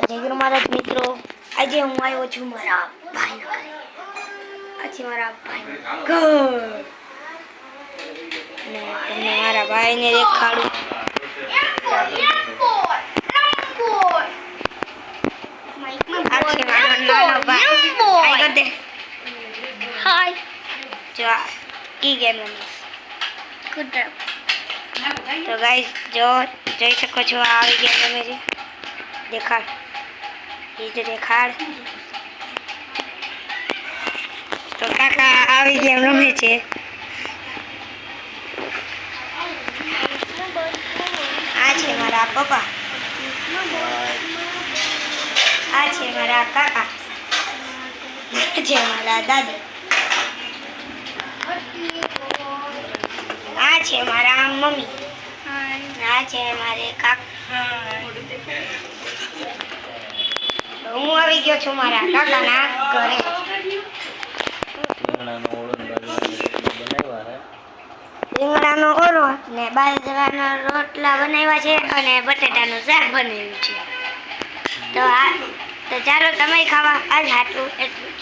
જય ગુરુ મહારાજ મિત્રો, આજે હું આવ્યો છું મારા ભાઈના ઘરે. આજે મારા ભાઈનું ઘર ને તમને મારા ભાઈને દેખાડું. આ છે મારો નાનો ભાઈ. હાય જો ઈ ગેમ રમીશ. તો ગાઈસ જો જોઈ શકો છો આ આવી ગેમ રમે છે. દેખાડ એ જ દેખાડ. તો કાકા આવી ગેમ રમે છે. આ છે મારા પપ્પા, આ છે મારા કાકા, આ છે મારા દાદા, આ છે મારા મમ્મી, આ છે મારે કાકા. હું આવી ગયો છું મારા કાકાના ઘરે. રીંગણાનો ઓરો ને બાજરાના રોટલા બનાવ્યા છે અને બટેટાનું શાક બનાવ્યું છે. તો ચાલો તમે ખાવા. આજ હાટલું એટલું જ.